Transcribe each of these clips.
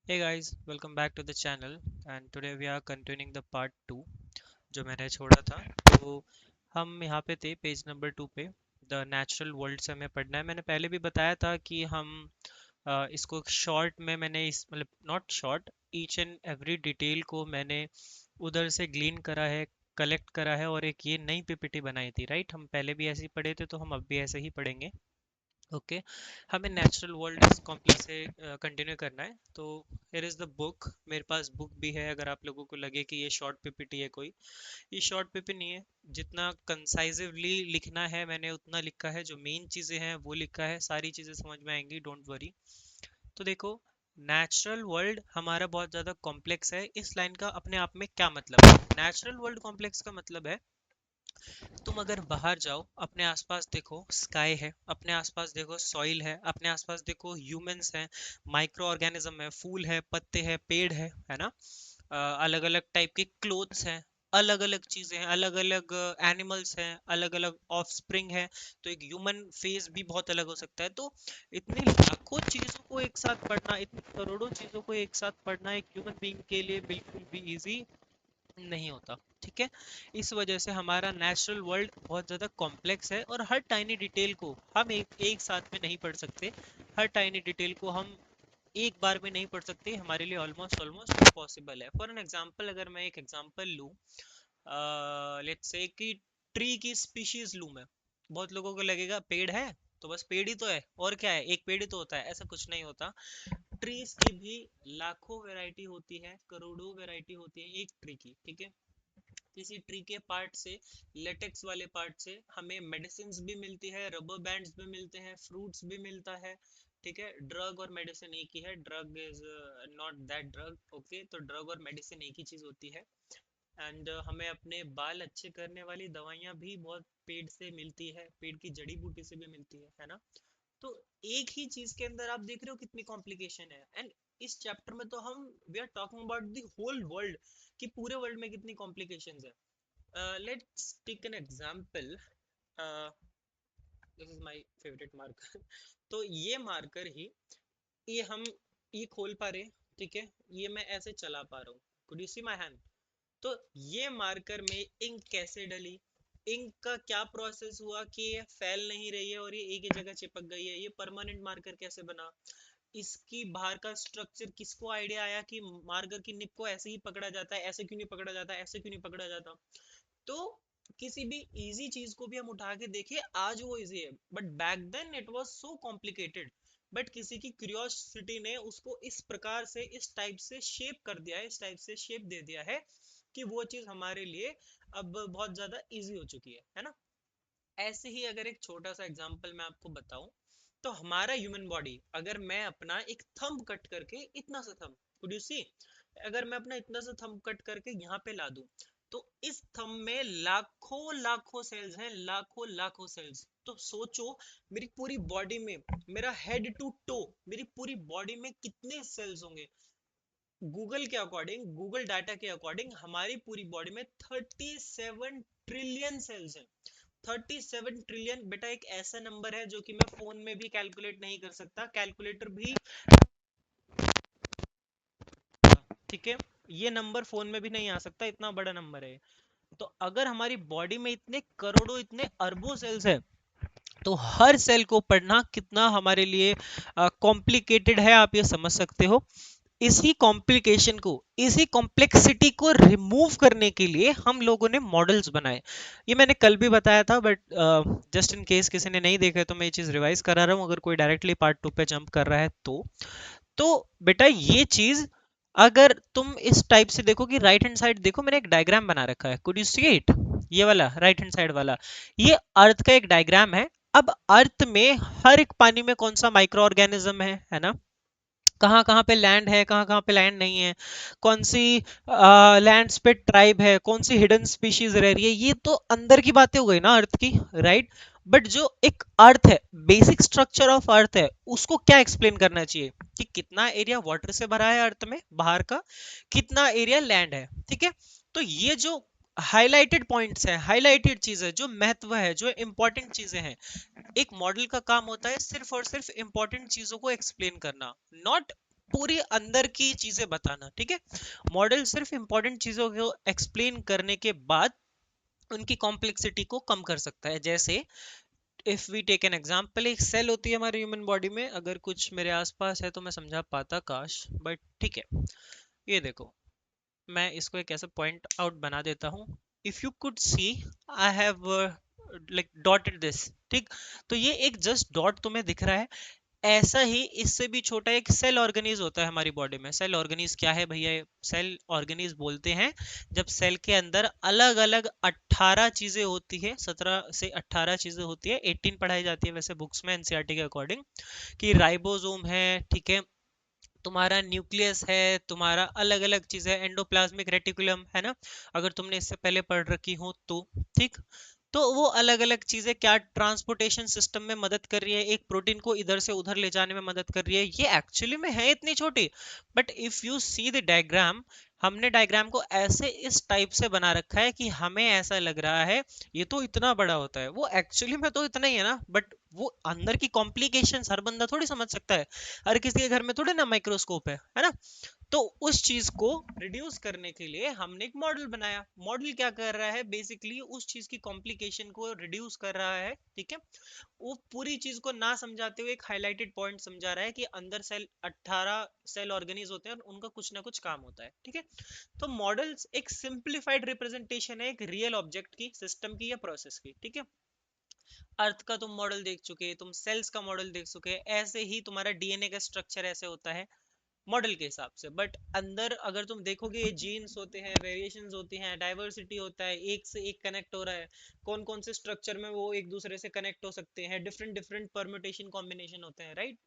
Hey guys, welcome back to the channel and today we are continuing the part 2 जो मैंने छोड़ा था। तो हम यहाँ पे थे पेज नंबर 2 पे। द नेचुरल वर्ल्ड से हमें पढ़ना है। मैंने पहले भी बताया था कि हम इसको शॉर्ट में मैंने इस मतलब not short, each and every detail को मैंने उधर से ग्लीन करा है, कलेक्ट करा है और एक ये नई पीपीटी बनाई थी। राइट, हम पहले भी ऐसे ही पढ़े थे तो हम अब भी ऐसे ही पढ़ेंगे। ओके, हमें नेचुरल वर्ल्ड इस कॉम्प्लेक्स से कंटिन्यू करना है। तो हियर इज द बुक। मेरे पास बुक भी है, अगर आप लोगों को लगे कि ये शॉर्ट पीपीटी है कोई। ये शॉर्ट पीपीटी नहीं है। जितना कंसाइजिवली लिखना है मैंने उतना लिखा है, जो मेन चीज़ें हैं वो लिखा है, सारी चीज़ें समझ में आएंगी, डोंट वरी। तो देखो, नेचुरल वर्ल्ड हमारा बहुत ज़्यादा कॉम्प्लेक्स है। इस लाइन का अपने आप में क्या मतलब है? नेचुरल वर्ल्ड कॉम्प्लेक्स का मतलब है, तुम अगर बाहर जाओ, अपने आसपास देखो, स्काई है, अपने आसपास देखो सॉइल है, अपने आसपास देखो ह्यूमंस हैं, माइक्रो ऑर्गेनिज्म है, फूल है, पत्ते हैं, पेड़ है ना? अलग अलग टाइप के क्लोथ्स हैं, अलग अलग चीजें हैं, अलग अलग एनिमल्स हैं, अलग अलग ऑफस्प्रिंग है। तो एक ह्यूमन फेस भी बहुत अलग हो सकता है। तो इतनी लाखों चीजों को एक साथ पढ़ना, इतनी करोड़ों चीजों को एक साथ पढ़ना एक ह्यूमन बीइंग के लिए बिल्कुल भी इजी नहीं होता। ठीक है, इस वजह से हमारा नेचुरल वर्ल्ड बहुत ज़्यादा कॉम्प्लेक्स है और हर टाइनी डिटेल को हम एक साथ में नहीं पढ़ सकते। हर टाइनी डिटेल को हम एक बार में नहीं पढ़ सकते, हमारे लिए ऑलमोस्ट ऑलमोस्ट इम्पॉसिबल है। फॉर एन एग्जांपल, अगर मैं एक एग्जांपल लूँ, लेट्स से कि ट्री की स्पीशीज लूँ मैं। बहुत लोगों को लगेगा पेड़ है तो बस पेड़ ही तो है, और क्या है, एक पेड़ ही तो होता है। ऐसा कुछ नहीं होता। ट्रीज की भी लाखों वैरायटी होती है, करोड़ों वैरायटी होती है एक ट्री की। ठीक है, किसी ट्री के पार्ट से, लेटेक्स वाले पार्ट से हमें मेडिसिन भी मिलती है, रबर बैंड्स भी मिलते हैं, फ्रूट्स भी मिलता है। ठीक है, ड्रग और मेडिसिन एक ही है, drug is not that drug. Okay, तो ड्रग और मेडिसिन एक ही चीज होती है। एंड हमें अपने बाल अच्छे करने वाली दवाइयाँ भी बहुत पेड़ से मिलती है, पेड़ की जड़ी बूटी से भी मिलती है ना? तो एक ही चीज के अंदर आप देख रहे हो कितनी कॉम्प्लिकेशन है। एंड इस चैप्टर में तो हम we are talking about the whole world, कि पूरे वर्ल्ड में कितनी कॉम्प्लिकेशंस है। Let's take an example. This is my favourite marker. तो ये मार्कर ही, ये हम ये खोल पा रहे हैं। ठीक है, ये मैं ऐसे चला पा रहा हूँ। Could you see my hand? तो ये मार्कर में इंक कैसे डली, इंक का क्या प्रोसेस हुआ कि ये फैल नहीं रही है और ये एक ही जगह चिपक गई है, ये परमानेंट मार्कर कैसे बना, इसकी बाहर का स्ट्रक्चर, किसको आइडिया आया कि मार्कर की निप को ऐसे ही पकड़ा जाता है, ऐसे क्यों नहीं पकड़ा जाता, ऐसे क्यों नहीं पकड़ा जाता। तो किसी भी इजी चीज को भी हम उठा के देखें, आज वो इजी है, but back then it was so complicated. But किसी की क्यूरियोसिटी ने उसको इस प्रकार से, इस टाइप से शेप कर दिया है, इस टाइप से शेप दे दिया है कि वो चीज हमारे लिए अब बहुत ज्यादा इजी हो चुकी है ना? ऐसे ही अगर एक छोटा सा एग्जांपल मैं आपको बताऊं, तो हमारा ह्यूमन बॉडी, अगर मैं अपना एक थंब कट करके, इतना सा थंब, कुड यू सी, अगर मैं अपना इतना सा थंब कट करके यहाँ पे ला दूं, तो इस थंब में लाखों लाखों सेल्स हैं, लाखों लाखों सेल्स। तो सोचो, मेरी पूरी बॉडी में, मेरा हेड टू टो, मेरी पूरी बॉडी में कितने सेल्स होंगे? गूगल के अकॉर्डिंग, गूगल डाटा के अकॉर्डिंग, हमारी पूरी बॉडी में 37 ट्रिलियन सेल्स हैं। 37 ट्रिलियन बेटा एक ऐसा नंबर है जो कि मैं फोन में भी कैलकुलेट नहीं कर सकता, कैलकुलेटर भी। ठीक है, ये नंबर फोन में भी नहीं आ सकता, इतना बड़ा नंबर है। तो अगर हमारी बॉडी में इतने करोड़ों, इतने अरबों सेल्स है, तो हर सेल को पढ़ना कितना हमारे लिए कॉम्प्लिकेटेड है, आप ये समझ सकते हो। इसी कॉम्प्लिकेशन को, इसी कॉम्प्लेक्सिटी को रिमूव करने के लिए हम लोगों ने मॉडल्स बनाए। ये मैंने कल भी बताया था, बट जस्ट इन केस किसी ने नहीं देखा तो मैं ये चीज रिवाइज करा रहा हूँ, अगर कोई डायरेक्टली पार्ट 2 पे जंप कर रहा है तो बेटा ये चीज, अगर तुम इस टाइप से देखो कि राइट हैंड साइड देखो, मैंने एक डायग्राम बना रखा है, कुड यू सी इट? ये वाला राइट हैंड साइड वाला, ये अर्थ का एक डायग्राम है। अब अर्थ में हर एक पानी में कौन सा माइक्रो ऑर्गेनिज्म है ना? कहाँ कहाँ पे लैंड है, कहाँ कहाँ पे लैंड नहीं है, कौन सी लैंड्स पे ट्राइब है, कौन सी हिडन स्पीशीज रह रही है, ये तो अंदर की बातें हो गई ना अर्थ की, राइट? बट जो एक अर्थ है, बेसिक स्ट्रक्चर ऑफ अर्थ है, उसको क्या एक्सप्लेन करना चाहिए कि कितना एरिया वाटर से भरा है अर्थ में बाहर का, कितना एरिया लैंड है। ठीक है, तो ये जो हाईलाइटेड पॉइंट्स है, हाईलाइटेड चीज है, जो महत्व है, जो इंपॉर्टेंट चीजें हैं, एक मॉडल का काम होता है सिर्फ और सिर्फ इंपॉर्टेंट चीजों को एक्सप्लेन करना, नॉट पूरी अंदर की चीजें बताना, ठीक है। मॉडल सिर्फ इंपॉर्टेंट चीजों को एक्सप्लेन करने के बाद उनकी कॉम्प्लेक्सिटी को कम कर सकता है। जैसे if we take an example, एक सेल होती है हमारे ह्यूमन बॉडी में, अगर कुछ मेरे आसपास है तो मैं समझा पाता काश, बट ठीक है। ये देखो, मैं इसको एक ऐसा पॉइंट आउट बना देता हूँ। If you could see, I have like dotted this, ठीक। तो ये एक जस्ट डॉट तुम्हें दिख रहा है। ऐसा ही इससे भी छोटा एक सेल ऑर्गेनीज होता है हमारी बॉडी में। सेल ऑर्गेनीज क्या है भैया? सेल ऑर्गेनीज बोलते हैं जब सेल के अंदर अलग अलग 18 चीजें होती है, 17 से 18 चीजें होती है, 18 पढ़ाई जाती है वैसे बुक्स में एनसीईआरटी के अकॉर्डिंग, कि राइबोसोम है, ठीक है, तुम्हारा न्यूक्लियस है, तुम्हारा अलग अलग चीजें, एंडोप्लाज्मिक रेटिकुलम है ना, अगर तुमने इससे पहले पढ़ रखी हो तो, ठीक। तो वो अलग अलग चीजें क्या ट्रांसपोर्टेशन सिस्टम में मदद कर रही है, एक प्रोटीन को इधर से उधर ले जाने में मदद कर रही है, ये एक्चुअली में है इतनी छोटी। But if you see the diagram, हमने डायग्राम को ऐसे इस टाइप से बना रखा है कि हमें ऐसा लग रहा है ये तो इतना बड़ा होता है, वो एक्चुअली में तो इतना ही है ना। बट वो अंदर की कॉम्प्लिकेशंस हर बंदा थोड़ी समझ सकता है, हर किसी के घर में थोड़ी ना माइक्रोस्कोप है ना। तो उस चीज को रिड्यूस करने के लिए हमने एक मॉडल बनाया। मॉडल क्या कर रहा है? बेसिकली उस चीज की कॉम्प्लिकेशन को रिड्यूस कर रहा है, ठीक है। वो पूरी चीज को ना समझाते हुए एक हाईलाइटेड पॉइंट समझा रहा है कि अंदर सेल 18 सेल ऑर्गेनीज होते हैं और उनका कुछ ना कुछ काम होता है, ठीक है। तो मॉडल्स एक सिंप्लीफाइड रिप्रेजेंटेशन है एक रियल ऑब्जेक्ट की, सिस्टम की या प्रोसेस की, ठीक है। अर्थ का तुम मॉडल देख चुके, तुम सेल्स का मॉडल देख चुके, ऐसे ही तुम्हारा डीएनए का स्ट्रक्चर ऐसे होता है मॉडल के हिसाब से। बट अंदर अगर तुम देखोगे, जीन्स होते हैं, वेरिएशंस होती हैं, डाइवर्सिटी होता है, एक से एक कनेक्ट हो रहा है, कौन कौन से स्ट्रक्चर में वो एक दूसरे से कनेक्ट हो सकते हैं, डिफरेंट डिफरेंट परम्यूटेशन कॉम्बिनेशन होते हैं, राइट।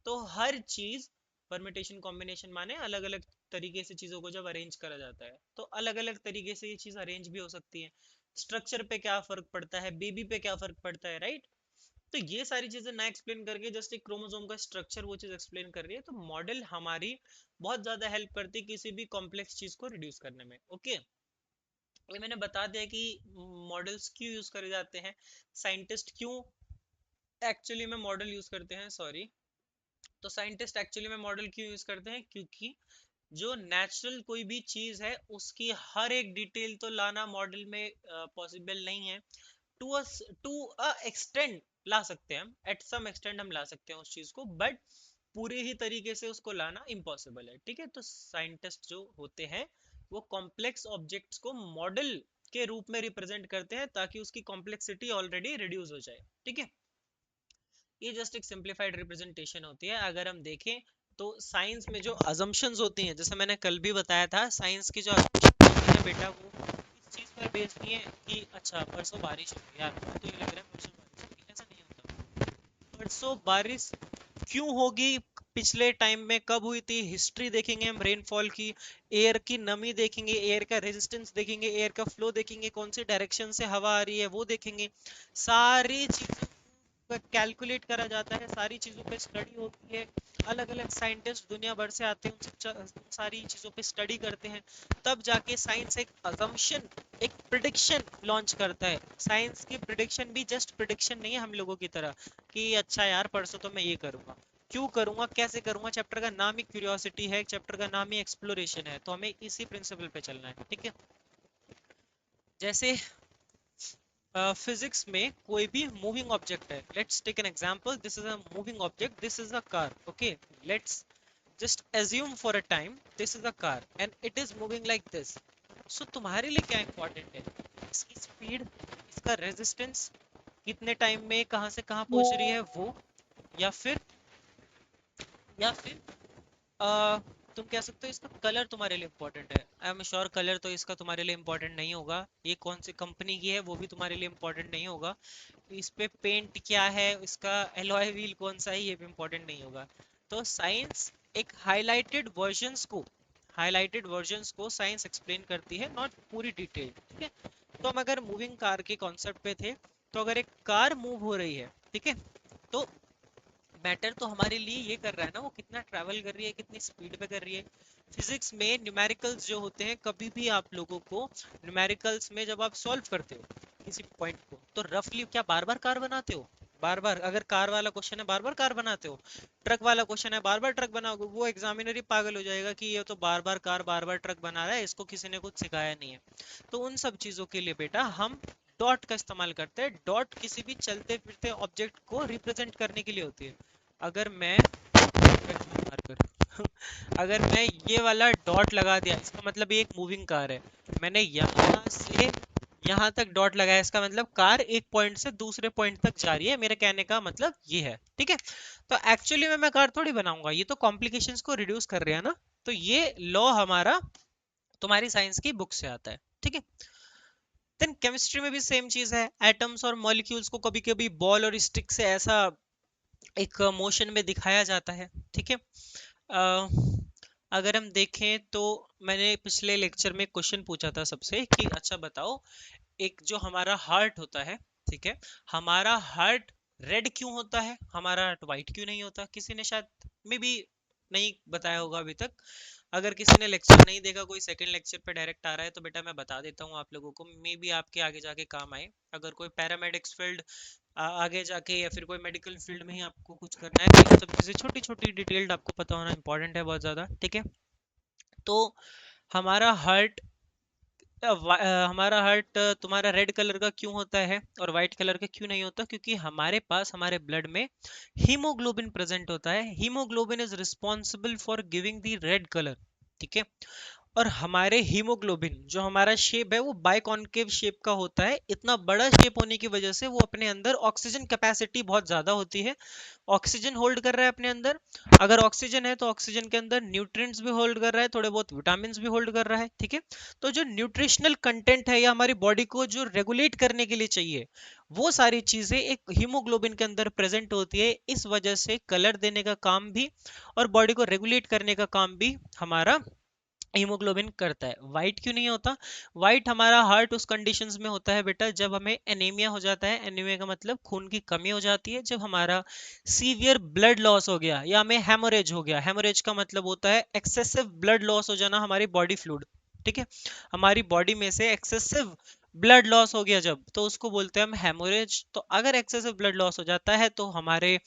तो हर चीज, परम्यूटेशन कॉम्बिनेशन माने अलग अलग तरीके से चीजों को जब अरेंज करा जाता है, तो अलग अलग तरीके से ये चीज अरेंज भी हो सकती है। स्ट्रक्चर पे क्या फर्क पड़ता है, बेबी पे क्या फर्क पड़ता है, राइट। तो ये सारी चीजें ना एक्सप्लेन करके जस्ट एक क्रोमोसोम का स्ट्रक्चर वो चीज एक्सप्लेन कर रही है, तो मॉडल हमारी बहुत ज्यादा हेल्प करती है किसी भी कॉम्प्लेक्स चीज को रिड्यूस करने में, ओके। ये मैंने बता दिया कि मॉडल्स क्यों यूज करे जाते हैं, साइंटिस्ट क्यों एक्चुअली में मॉडल यूज करते हैं, सॉरी। तो साइंटिस्ट एक्चुअली में मॉडल क्यों यूज करते हैं? क्योंकि जो नेचुरल कोई भी चीज है उसकी हर एक डिटेल तो लाना मॉडल में पॉसिबल नहीं है। To a to a extend ला सकते हैं हम, एट सम एक्सटेंड हम ला सकते हैं उस चीज को, बट पूरे ही तरीके से उसको लाना इम्पॉसिबल है, ठीक है। तो साइंटिस्ट जो होते हैं वो कॉम्प्लेक्स ऑब्जेक्ट्स को मॉडल के रूप में रिप्रेजेंट करते हैं ताकि उसकी कॉम्प्लेक्सिटी ऑलरेडी रिड्यूस हो जाए, ठीक है। ये जस्ट एक सिंप्लीफाइड रिप्रेजेंटेशन होती है। अगर हम देखें तो साइंस में जो अजम्पशंस होती हैं, जैसे मैंने कल भी बताया था, साइंस की जो assumptions होती है बेटा, वो इस चीज पर बेस्ड नहीं है कि अच्छा परसों बारिश होगी यार, मुझे तो ये लग रहा है परसों बारिश होगी, ऐसा नहीं होता। परसों बारिश क्यों होगी, पिछले टाइम में कब हुई थी, हिस्ट्री देखेंगे हम रेनफॉल की, एयर की नमी देखेंगे, एयर का रेजिस्टेंस देखेंगे, एयर का फ्लो देखेंगे, कौन से डायरेक्शन से हवा आ रही है वो देखेंगे। सारी चीजें कैलकुलेट करा जाता है, सारी चीज़ों पे स्टडी होती है, अलग अलग साइंटिस्ट दुनिया भर से आते हैं, उन सारी चीज़ों पे स्टडी करते हैं, तब जाके साइंस एक अजम्पशन, एक प्रिडिक्शन लॉन्च करता है। साइंस की प्रिडिक्शन भी जस्ट प्रिडिक्शन नहीं है हम लोगों की तरह कि अच्छा यार परसों तो मैं ये करूंगा, क्यों करूंगा, कैसे करूंगा, चैप्टर का नाम ही क्यूरियोसिटी है, चैप्टर का नाम ही एक्सप्लोरेशन है, तो हमें इसी प्रिंसिपल पे चलना है, ठीक है। जैसे फिजिक्स में कोई भी मूविंग ऑब्जेक्ट है, let's take an example, this is a moving object, this is a car, okay. Let's just assume for a time this is a car and it is moving like this. So तुम्हारे लिए क्या important है? इसकी speed, इसका resistance, कितने time में कहाँ से कहाँ पहुंच रही है वो, या फिर या फिर तुम कह सकते हो इसका कलर तुम्हारे लिए इंपॉर्टेंट है। आई एम श्योर कलर तो इसका तुम्हारे लिए इंपॉर्टेंट नहीं होगा, ये कौन सी कंपनी की है वो भी तुम्हारे लिए इंपॉर्टेंट नहीं होगा, इस पे पेंट क्या है, इसका एलॉय व्हील कौन सा है, ये भी इंपॉर्टेंट नहीं होगा। तो साइंस एक हाईलाइटेड वर्जन्स को साइंस एक्सप्लेन करती है, नॉट पूरी डिटेल, ठीक है। तो हम अगर मूविंग कार के कॉन्सेप्ट पे थे, तो अगर एक कार मूव हो रही है, ठीक है, तो मैटर तो हमारे लिए ये कर रहा है ना, वो कितना ट्रैवल कर रही है, कितनी स्पीड पे कर रही है। फिजिक्स में न्यूमेरिकल्स जो होते हैं, कभी भी आप लोगों को न्यूमेरिकल्स में जब आप सॉल्व करते हो किसी पॉइंट को, तो रफली क्या बार बार कार बनाते हो? बार बार अगर कार वाला क्वेश्चन है बार बार कार बनाते हो, ट्रक वाला क्वेश्चन है बार बार ट्रक बनाओगे, वो एग्जामिनर ही पागल हो जाएगा कि ये तो बार बार कार बार बार ट्रक बना रहा है, इसको किसी ने कुछ सिखाया नहीं है। तो उन सब चीजों के लिए बेटा हम डॉट का इस्तेमाल करते हैं। डॉट किसी भी चलते फिरते ऑब्जेक्ट को रिप्रेजेंट करने के लिए होती है। अगर मैं मार्कर अगर मैं ये वाला डॉट लगा दिया, इसका मतलब ये एक मूविंग कार है। मैंने यहाँ से यहाँ तक डॉट लगाया, इसका मतलब कार एक पॉइंट से दूसरे पॉइंट तक जा रही है, मेरे कहने का मतलब ये है। ठीक है, तो एक्चुअली में मैं कार थोड़ी बनाऊंगा, ये तो कॉम्प्लिकेशंस को रिड्यूस कर रहे हैं ना। तो ये लॉ हमारा तुम्हारी साइंस की बुक से आता है। ठीक है, देन केमिस्ट्री में भी सेम चीज है। एटम्स और मॉलिक्यूल्स को कभी कभी बॉल और स्टिक से ऐसा एक मोशन में दिखाया जाता है। ठीक है, अ, अगर हम देखें तो मैंने पिछले लेक्चर में क्वेश्चन पूछा था सबसे कि अच्छा बताओ, एक जो हमारा हार्ट होता है, ठीक है, हमारा हार्ट रेड क्यों होता है, हमारा हार्ट वाइट क्यों नहीं होता? किसी ने शायद मे बी नहीं बताया होगा अभी तक। अगर किसी ने लेक्चर नहीं देखा, कोई सेकंड लेक्चर पे डायरेक्ट आ रहा है, तो बेटा मैं बता देता हूँ आप लोगों को, मे बी आपके आगे जाके काम आए। अगर कोई पैरामेडिक्स फील्ड आगे जाके या फिर कोई मेडिकल फील्ड में ही आपको कुछ करना है, तो ये सब चीजें छोटी छोटी डिटेल्ड आपको पता होना इंपॉर्टेंट है बहुत ज्यादा। ठीक है, तो हमारा हार्ट हमारा हार्ट तुम्हारा रेड कलर का क्यों होता है और वाइट कलर का क्यों नहीं होता? क्योंकि हमारे पास हमारे ब्लड में हीमोग्लोबिन प्रेजेंट होता है। Haemoglobin is responsible for giving the red colour. ठीक है, और हमारे हीमोग्लोबिन जो हमारा शेप है वो बाइकॉन्केव शेप का होता है। इतना बड़ा शेप होने की वजह से वो अपने अंदर ऑक्सीजन कैपेसिटी बहुत ज्यादा होती है, ऑक्सीजन होल्ड कर रहा है अपने अंदर। अगर ऑक्सीजन है तो ऑक्सीजन के अंदर न्यूट्रिएंट्स भी होल्ड कर रहा है, थोड़े बहुत विटामिन भी होल्ड कर रहा है। ठीक है, तो जो न्यूट्रिशनल कंटेंट है या हमारी बॉडी को जो रेगुलेट करने के लिए चाहिए, वो सारी चीजें एक हीमोग्लोबिन के अंदर प्रेजेंट होती है। इस वजह से कलर देने का काम भी और बॉडी को रेगुलेट करने का काम भी हमारा हीमोग्लोबिन करता है। वाइट क्यों नहीं होता? वाइट हमारा हार्ट उस कंडीशंस में होता है बेटा जब हमें एनीमिया हो जाता है। एनीमिया का मतलब खून की कमी हो जाती है। जब हमारा सीवियर ब्लड लॉस हो गया या हमें हेमोरेज हो गया, हेमोरेज का मतलब होता है एक्सेसिव ब्लड लॉस हो जाना, हमारी बॉडी फ्लूइड। ठीक है, हमारी बॉडी में से एक्सेसिव ब्लड लॉस हो गया जब, तो उसको बोलते हैं हम हेमोरेज। तो अगर एक्सेसिव ब्लड लॉस हो जाता है तो हमारे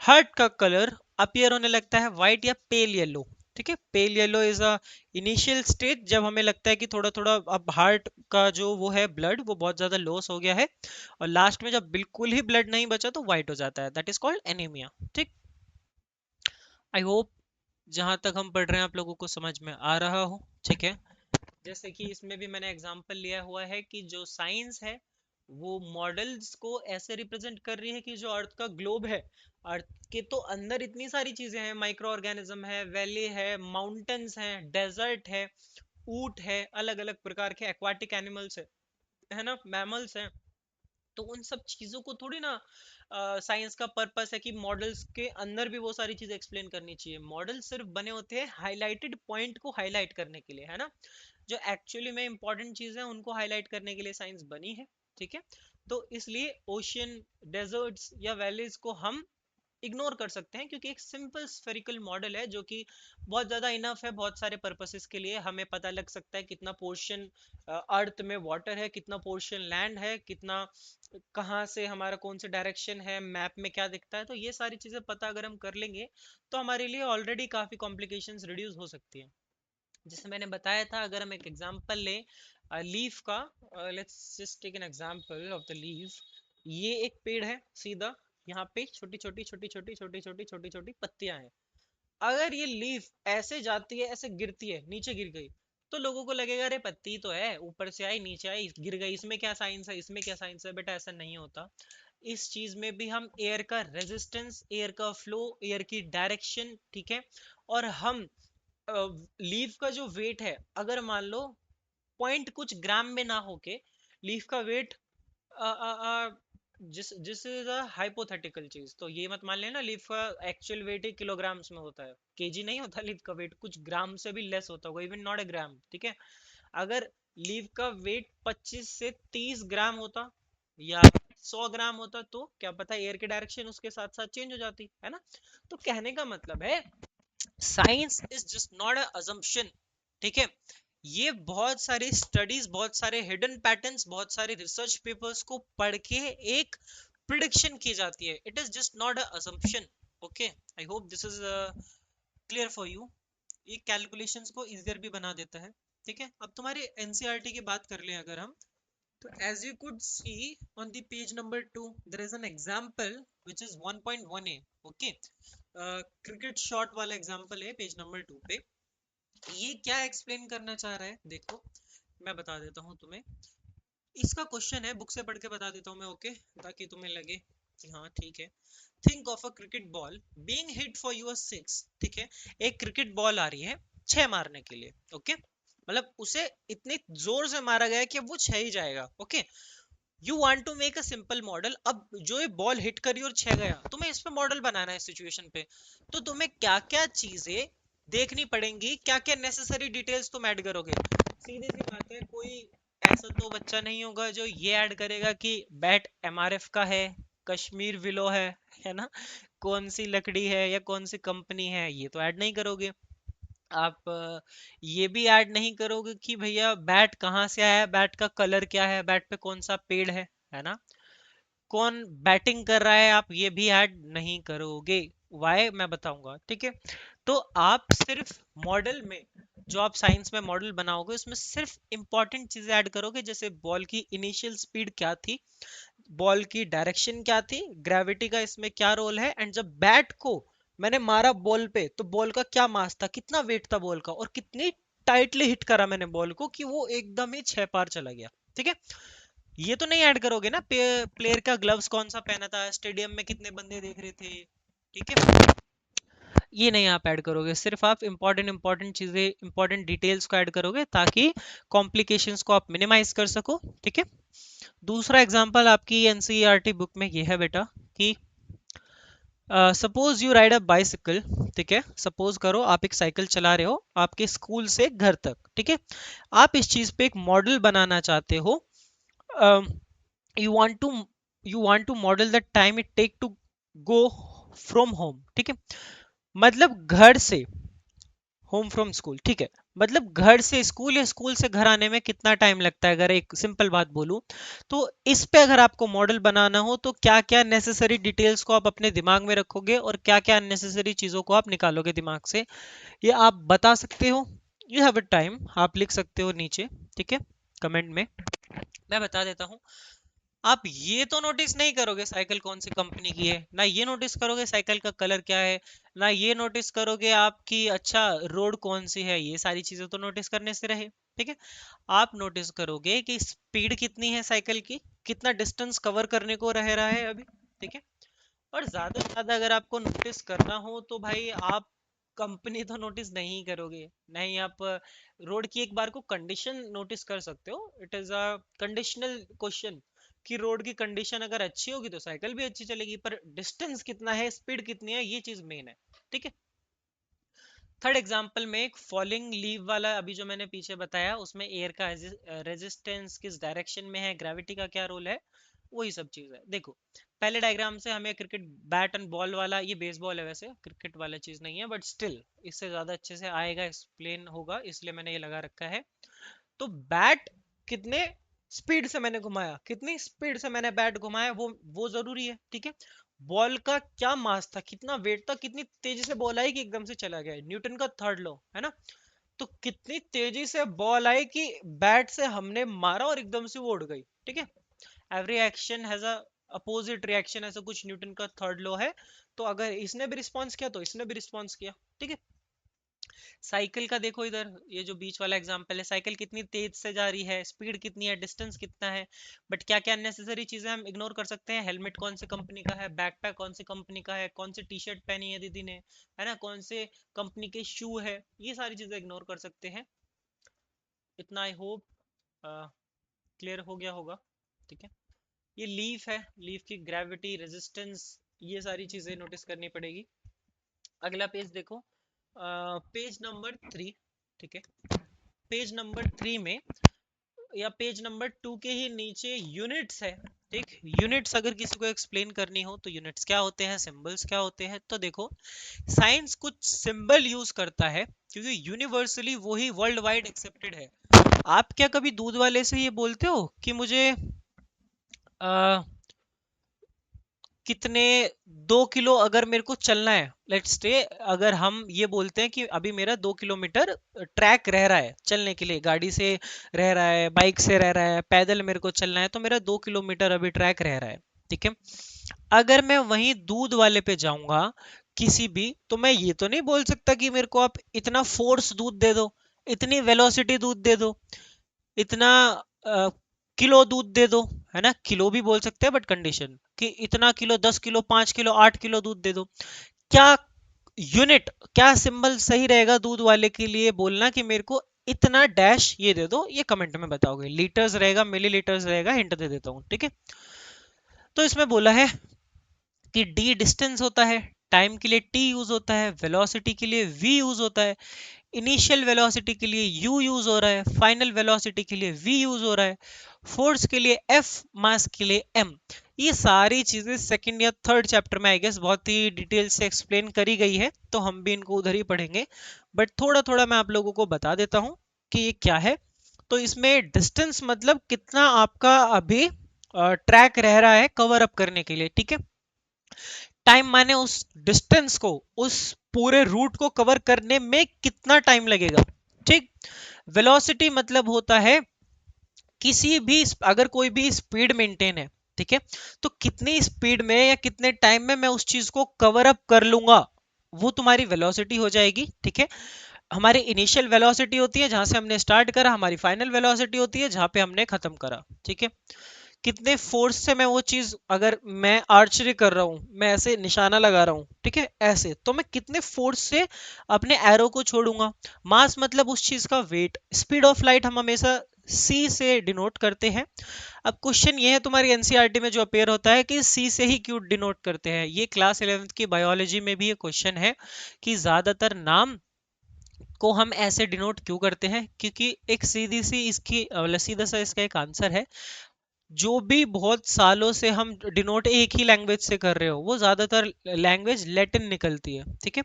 हार्ट का कलर अपीयर होने लगता है व्हाइट या पेल येलो। ठीक है, pale yellow is a initial stage जब हमें लगता है कि थोड़ा थोड़ा अब हार्ट का जो वो है ब्लड वो बहुत ज्यादा लॉस हो गया है, और लास्ट में जब बिल्कुल ही ब्लड नहीं बचा तो व्हाइट हो जाता है, दैट इज कॉल्ड एनीमिया। ठीक, आई होप जहां तक हम पढ़ रहे हैं आप लोगों को समझ में आ रहा हो। ठीक है, जैसे कि इसमें भी मैंने एग्जांपल लिया हुआ है कि जो साइंस है वो मॉडल्स को ऐसे रिप्रेजेंट कर रही है कि जो अर्थ का ग्लोब है, अर्थ के तो अंदर इतनी सारी चीजें हैं, माइक्रो ऑर्गेनिज्म है, वैली है, माउंटेन्स हैं, डेजर्ट है, ऊंट है, अलग अलग प्रकार के एक्वाटिक एनिमल्स है ना, मैमल्स हैं। तो उन सब चीजों को थोड़ी ना साइंस का पर्पस है कि मॉडल्स के अंदर भी वो सारी चीजें एक्सप्लेन करनी चाहिए। मॉडल सिर्फ बने होते हैं हाईलाइटेड पॉइंट को हाईलाइट करने के लिए, है ना, जो एक्चुअली में इंपॉर्टेंट चीज है उनको हाईलाइट करने के लिए साइंस बनी है। ठीक है, तो इसलिए ओशियन, डेजर्ट्स या वैलीज को हम इग्नोर कर सकते हैं, क्योंकि एक सिंपल स्फेरिकल मॉडल है जो कि बहुत ज्यादा इनफ है बहुत सारे पर्पसेस के लिए। हमें पता लग सकता है कितना पोर्शन अर्थ में वाटर है, कितना पोर्शन लैंड है, कितना कहाँ से हमारा कौन से डायरेक्शन है, मैप में क्या दिखता है। तो ये सारी चीजें पता अगर हम कर लेंगे तो हमारे लिए ऑलरेडी काफी कॉम्प्लिकेशंस रिड्यूस हो सकती है। जैसे मैंने बताया था, अगर हम एक एग्जांपल लें लीफ का, let's just take an example of the leaf. ये एक पेड़ है सीधा, यहाँ पे छोटी छोटी छोटी छोटी छोटी छोटी छोटी छोटी पत्तियां हैं। अगर ये लीफ ऐसे जाती है, ऐसे गिरती है, नीचे गिर गई, तो लोगों को लगेगा अरे पत्ती तो है, ऊपर से आई नीचे आई गिर गई, इसमें क्या साइंस है, इसमें क्या साइंस है? बेटा ऐसा नहीं होता। इस चीज में भी हम एयर का रेजिस्टेंस, एयर का फ्लो, एयर की डायरेक्शन, ठीक है, और हम लीफ का जो वेट है, अगर मान लो पॉइंट कुछ ग्राम में ना होके लीफ का वेट, जिस इज अ हाइपोथेटिकल चीज, तो ये मत मान लेना लीफ का एक्चुअल वेट ही किलोग्राम्स में होता है, केजी नहीं होता लीफ का वेट, कुछ ग्राम से भी लेस होता होगा, इवन नॉट ए ग्राम। ठीक है, अगर लीफ का वेट 25 से 30 ग्राम होता या 100 ग्राम होता, तो क्या पता एयर की डायरेक्शन उसके साथ साथ चेंज हो जाती, है ना। तो कहने का मतलब है science is just not a assumption. ठीक है, ये बहुत सारी स्टडीज, बहुत सारे हिडन पैटर्न्स, बहुत सारे रिसर्च पेपर्स को पढ़ के एक प्रिडिक्शन की जाती है, it is just not a assumption. Okay, I hope this is clear for you. ये कैलकुलेशंस को इजियर भी बना देता है। ठीक है, अब तुम्हारी एनसीईआरटी की बात कर लें अगर हम, तो as you could see on the page number 2 there is an example which is 1.1a। okay, cricket shot वाला एग्जांपल है पेज नंबर 2 पे। ये क्या एक्सप्लेन करना चाह रहा है देखो, मैं बता देता हूँ तुम्हें। इसका क्वेश्चन है, बुक से पढ़ के बता देता हूँ मैं। ओके, ताकि तुम्हें लगे कि हाँ ठीक है। Think of a cricket ball being hit for your six. ठीक है, एक क्रिकेट बॉल आ रही है 6 मारने के लिए। ओके, मतलब उसे इतनी जोर से मारा गया है कि वो 6 ही जाएगा। Okay, you want to make a simple model. अब जो ये बॉल हिट करी और 6 गया, तुम्हें इस पे मॉडल बनाना है सिचुएशन पे। तो तुम्हें क्या क्या चीजें देखनी पड़ेंगी, क्या क्या नेसेसरी डिटेल्स तुम ऐड करोगे। सीधी सी बात है, कोई ऐसा तो बच्चा नहीं होगा जो ये ऐड करेगा कि बैट एमआरएफ का है, कश्मीर विलो है ना, कौन सी लकड़ी है या कौन सी कंपनी है, ये तो ऐड नहीं करोगे। आप ये भी ऐड नहीं करोगे कि भैया बैट कहाँ से आया है, बैट का कलर क्या है, बैट पे कौन सा पेड़ है ना, कौन बैटिंग कर रहा है, आप ये भी ऐड नहीं करोगे। वाई मैं बताऊंगा, ठीक है। तो आप सिर्फ मॉडल में, जो आप साइंस में मॉडल बनाओगे उसमें सिर्फ इंपॉर्टेंट चीजें ऐड करोगे, जैसे बॉल की इनिशियल स्पीड क्या थी, बॉल की डायरेक्शन क्या थी, ग्रेविटी का इसमें क्या रोल है, एंड जब बैट को मैंने मारा बॉल पे तो बॉल का क्या मास था, कितना वेट था बॉल का, और कितनी टाइटली हिट करा मैंने बॉल को कि वो एकदम ही 6 पार चला गया। ठीक है, ये तो नहीं ऐड करोगे ना प्लेयर का ग्लव्स कौन सा पहना था, स्टेडियम में कितने बंदे देख रहे थे। ठीक है, ये नहीं आप ऐड करोगे, सिर्फ आप इंपॉर्टेंट चीजें, इंपॉर्टेंट डिटेल्स को ऐड करोगे ताकि कॉम्प्लिकेशंस को आप मिनिमाइज कर सको। ठीक है, दूसरा एग्जांपल आपकी एनसीईआरटी बुक में ये है बेटा कि suppose you ride a bicycle. ठीक है, सपोज करो आप एक साइकिल चला रहे हो आपके स्कूल से घर तक। ठीक है, आप इस चीज पे एक मॉडल बनाना चाहते हो। You want to you want to model the time it take to go from home. ठीक है, मतलब घर से, होम फ्रॉम स्कूल। ठीक है, मतलब घर से स्कूल या स्कूल से घर आने में कितना टाइम लगता है, अगर एक सिंपल बात बोलूं तो। इस पे अगर आपको मॉडल बनाना हो तो क्या क्या नेसेसरी डिटेल्स को आप अपने दिमाग में रखोगे और क्या क्या अननेसेसरी चीजों को आप निकालोगे दिमाग से, ये आप बता सकते हो। यू हैव अ टाइम, आप लिख सकते हो नीचे। ठीक है, कमेंट में। मैं बता देता हूँ, आप ये तो नोटिस नहीं करोगे साइकिल कौन सी कंपनी की है, ना ये नोटिस करोगे साइकिल का कलर क्या है, ना ये नोटिस करोगे आपकी अच्छा रोड कौन सी है, ये सारी चीजें तो नोटिस करने से रहे। ठीक है, आप नोटिस करोगे कि स्पीड कितनी है साइकिल की, कितना डिस्टेंस कवर करने को रह रहा है अभी। ठीक है, और ज्यादा से ज्यादा अगर आपको नोटिस करना हो तो भाई आप कंपनी तो नोटिस नहीं करोगे, नहीं आप रोड की एक बार को कंडीशन नोटिस कर सकते हो। It is a conditional question कि रोड की कंडीशन अगर अच्छी होगी तो साइकिल भी अच्छी चलेगी, पर डिस्टेंस कितना है, स्पीड कितनी है, ये चीज मेन है। ठीक है, थर्ड एग्जांपल में एक फॉलिंग लीव वाला, अभी जो मैंने पीछे बताया उसमें एयर का रेजिस्टेंस किस डायरेक्शन में है, ग्रेविटी का क्या रोल है, वही सब चीज है। देखो, पहले डायग्राम से हमें क्रिकेट बैट एंड बॉल वाला, ये बेसबॉल है वैसे, क्रिकेट वाला चीज नहीं है, बट स्टिल इससे ज्यादा अच्छे से आएगा, एक्सप्लेन होगा, इसलिए मैंने ये लगा रखा है। तो बैट कितने स्पीड से मैंने घुमाया, कितनी स्पीड से मैंने बैट घुमाया, वो जरूरी है। ठीक है, बॉल का क्या मास था, कितना वेट था, कितनी तेजी से बॉल आई कि एकदम से चला गया, न्यूटन का थर्ड लॉ है ना। तो कितनी तेजी से बॉल आई कि बैट से हमने मारा और एकदम से वो उड़ गई। ठीक है, every action has a opposite reaction, ऐसा कुछ न्यूटन का थर्ड लॉ है। तो अगर इसने भी रिस्पॉन्स किया तो इसने भी रिस्पॉन्स किया। ठीक है, साइकिल का देखो इधर, ये जो बीच वाला एग्जांपल है, साइकिल कितनी तेज से जा रही है, स्पीड कितनी है, डिस्टेंस कितना है, बट क्या क्या अननेसेसरी चीजें हम इग्नोर कर सकते हैं। हेलमेट कौन सी कंपनी का है, बैकपैक कौन सी कंपनी का है, कौन सी टी शर्ट पहनी है दीदी ने, है ना, कौन से कंपनी के शू है, ये सारी चीजें इग्नोर कर सकते हैं। इतना आई होप क्लियर हो गया होगा। ठीक है, ये लीफ है, लीफ की ग्रेविटी, रेजिस्टेंस, ये सारी चीजें नोटिस करनी पड़ेगी। अगला पेज देखो, पेज नंबर 3। ठीक है, पेज नंबर 3 में या पेज नंबर 2 के ही नीचे यूनिट्स है। ठीक, यूनिट्स अगर किसी को एक्सप्लेन करनी हो तो यूनिट्स क्या होते हैं, सिंबल्स क्या होते हैं, तो देखो साइंस कुछ सिंबल यूज करता है क्योंकि यूनिवर्सली वही वर्ल्ड वाइड एक्सेप्टेड है। आप क्या कभी दूध वाले से ये बोलते हो कि मुझे कितने 2 किलो अगर मेरे को चलना है, लेट्स से अगर हम ये बोलते हैं कि अभी मेरा 2 किलोमीटर ट्रैक रह रहा है चलने के लिए, गाड़ी से रह रहा है, बाइक से रह रहा है, पैदल मेरे को चलना है, तो मेरा 2 किलोमीटर अभी ट्रैक रह रहा है। ठीक है, अगर मैं वहीं दूध वाले पे जाऊंगा किसी भी, तो मैं ये तो नहीं बोल सकता कि मेरे को आप इतना फोर्स दूध दे दो, इतनी वेलोसिटी दूध दे दो, इतना किलो दूध दे दो, है ना, किलो भी बोल सकते हैं बट कंडीशन कि इतना किलो, 10 किलो, 5 किलो, 8 किलो दूध दे दो। क्या यूनिट, क्या सिंबल सही रहेगा दूध वाले के लिए बोलना कि मेरे को इतना डैश ये दे दो, ये कमेंट में बताओगे। लीटर्स रहेगा, मिलीलीटर्स रहेगा, हिंट दे देता हूँ, ठीक है। तो इसमें बोला है कि डी डिस्टेंस होता है, टाइम के लिए टी यूज होता है, वेलोसिटी के लिए वी यूज होता है, इनिशियल वेलोसिटी के लिए u यूज हो रहा है, फाइनल वेलोसिटी के लिए v यूज हो रहा है, फोर्स के लिए f, मास के लिए m। ये सारी चीजें सेकंड या थर्ड चैप्टर में आई गेस बहुत ही डिटेल से एक्सप्लेन करी गई है, तो हम भी इनको उधर ही पढ़ेंगे, बट थोड़ा थोड़ा मैं आप लोगों को बता देता हूँ कि ये क्या है। तो इसमें डिस्टेंस मतलब कितना आपका अभी ट्रैक रह रहा है कवर अप करने के लिए, ठीक है। टाइम माने उस डिस्टेंस को, उस पूरे रूट को कवर करने में कितना टाइम लगेगा, ठीक। वेलोसिटी मतलब होता है किसी भी, अगर कोई भी स्पीड मेंटेन है, ठीक है, तो कितनी स्पीड में या कितने टाइम में मैं उस चीज को कवर अप कर लूंगा, वो तुम्हारी वेलोसिटी हो जाएगी, ठीक है। हमारी इनिशियल वेलोसिटी होती है जहां से हमने स्टार्ट करा, हमारी फाइनल वेलोसिटी होती है जहां पे हमने खत्म करा, ठीक है। कितने फोर्स से मैं वो चीज, अगर मैं आर्चरी कर रहा हूं, मैं ऐसे निशाना लगा रहा हूं, ठीक है, ऐसे, तो मैं कितने फोर्स से अपने एरो को छोड़ूंगा। मास मतलब उस चीज का वेट। स्पीड ऑफ लाइट हम हमेशा c से डिनोट करते हैं। अब क्वेश्चन ये है तुम्हारी एनसीईआरटी में जो अपेयर होता है कि c से ही क्यों डिनोट करते हैं, ये क्लास 11th की बायोलॉजी में भी ये क्वेश्चन है कि ज्यादातर नाम को हम ऐसे डिनोट क्यों करते हैं, क्योंकि एक सीधी सी इसकी सीधा सा इसका एक आंसर है। जो भी बहुत सालों से हम डिनोट एक ही लैंग्वेज से कर रहे हो, वो ज्यादातर लैंग्वेज लैटिन निकलती है, ठीक है।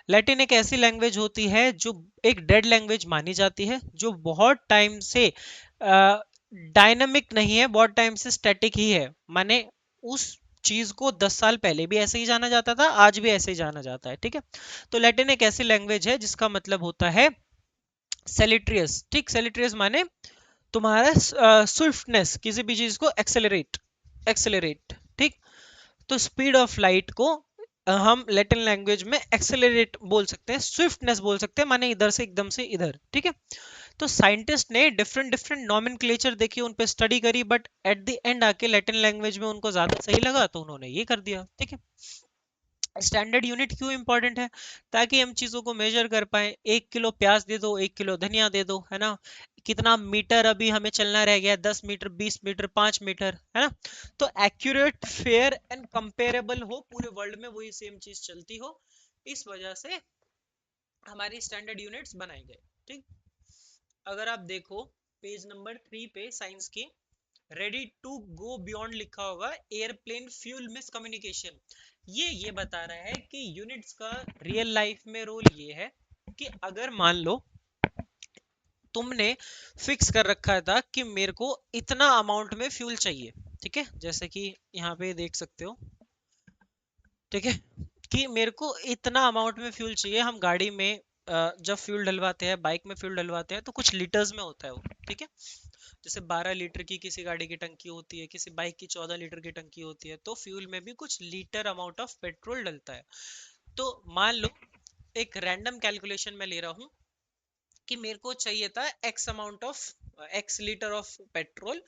लैटिन एक ऐसी लैंग्वेज होती है जो एक डेड लैंग्वेज मानी जाती है, जो बहुत टाइम से डायनामिक नहीं है, बहुत टाइम से स्टैटिक ही है, माने उस चीज को 10 साल पहले भी ऐसे ही जाना जाता था, आज भी ऐसे ही जाना जाता है, ठीक है। तो लैटिन एक ऐसी लैंग्वेज है जिसका मतलब होता है सेलिट्रियस, ठीक। सेलिट्रियस माने तुम्हारा स्विफ्टनेस, किसी भी चीज को एक्सेलरेट, एक्सेलरेट, ठीक। तो स्पीड ऑफ लाइट को हम लैटिन लैंग्वेज में एक्सेलरेट बोल सकते हैं, स्विफ्टनेस बोल सकते हैं, माने इधर से एकदम से इधर, ठीक है। तो साइंटिस्ट ने डिफरेंट डिफरेंट नॉमेनक्लेचर देखी, उन पे स्टडी करी, बट एट द एंड आके लैटिन लैंग्वेज में उनको ज्यादा सही लगा, तो उन्होंने ये कर दिया, ठीक है। स्टैंडर्ड यूनिट क्यों इंपॉर्टेंट है, ताकि हम चीजों को मेजर कर पाए। 1 किलो प्याज दे दो, 1 किलो धनिया दे दो, है ना, कितना मीटर अभी हमें चलना रह गया, 10 मीटर, 20 मीटर, 5 मीटर, है ना। तो एक्यूरेट, फेयर एंड कंपेरेबल हो, पूरे वर्ल्ड में वही सेम चीज चलती हो, इस वजह से हमारी स्टैंडर्ड यूनिट्स बनाई गई, ठीक। अगर आप देखो पेज नंबर 3 पे साइंस की, रेडी टू गो बियॉन्ड लिखा होगा, एयरप्लेन फ्यूल मिस कम्युनिकेशन, ये बता रहा है कि यूनिट्स का रियल लाइफ में रोल ये है कि अगर मान लो तुमने फिक्स कर रखा था कि मेरे को इतना अमाउंट में फ्यूल चाहिए, ठीक है, जैसे कि यहाँ पे देख सकते हो, ठीक है, कि मेरे को इतना अमाउंट में फ्यूल चाहिए। हम गाड़ी में जब फ्यूल डलवाते हैं, बाइक में फ्यूल डलवाते हैं, तो कुछ लीटर्स में होता है वो, ठीक है। जैसे 12 लीटर की किसी गाड़ी की टंकी होती है, किसी बाइक की 14 लीटर की टंकी होती है, तो फ्यूल में भी कुछ लीटर अमाउंट ऑफ पेट्रोल डलता है। तो मान लो एक रैंडम कैलकुलेशन में ले रहा हूँ कि मेरे को चाहिए था x amount of x litre of petrol,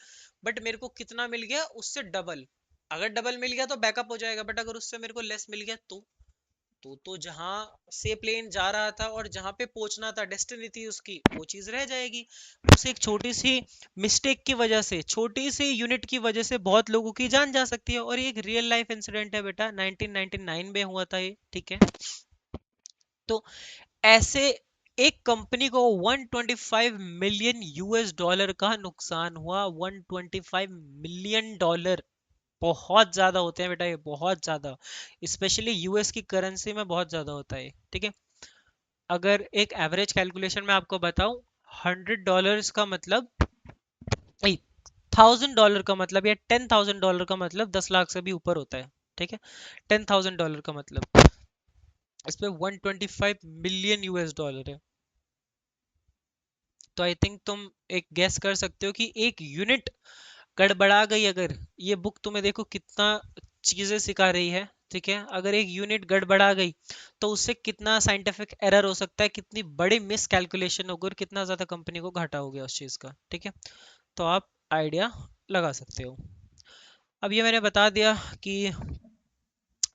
but मेरे को कितना मिल गया, उससे डबल। अगर डबल मिल गया तो बैकअप हो जाएगा, बट अगर उससे मेरे को लेस मिल गया तो जहां से प्लेन जा रहा था और जहां पे पहुंचना था, डेस्टिनी थी उसकी, वो चीज रह जाएगी। उस एक छोटी सी मिस्टेक की वजह से, छोटी सी यूनिट की वजह से बहुत लोगों की जान जा सकती है, और ये एक रियल लाइफ इंसिडेंट है बेटा, 1999 में हुआ था ये, ठीक है। तो ऐसे एक कंपनी को 125 मिलियन यूएस डॉलर का नुकसान हुआ, 125 मिलियन डॉलर, बहुत ज्यादा होते हैं बेटा ये, बहुत ज्यादा, स्पेशली यूएस की करेंसी में बहुत ज्यादा होता है, ठीक है। अगर एक एवरेज कैलकुलेशन में आपको बताऊं, $100 का मतलब, नहीं, $1000 का मतलब, या $10,000 का मतलब 10 लाख से भी ऊपर होता है, ठीक है, $10,000 का मतलब इस पे 125 मिलियन US डॉलर है। तो आई थिंक तुम एक गेस कर सकते हो कि एक यूनिट गड़बड़ा गई अगर, ये बुक तुम्हें देखो कितना चीजें सिखा रही है, ठीक है, अगर एक यूनिट गड़बड़ा गई तो उससे कितना साइंटिफिक एरर हो सकता है, कितनी बड़ी मिस कैलकुलेशन होगी और कितना ज्यादा कंपनी को घाटा हो गया उस चीज का, ठीक है। तो आप आइडिया लगा सकते हो। अब ये मैंने बता दिया कि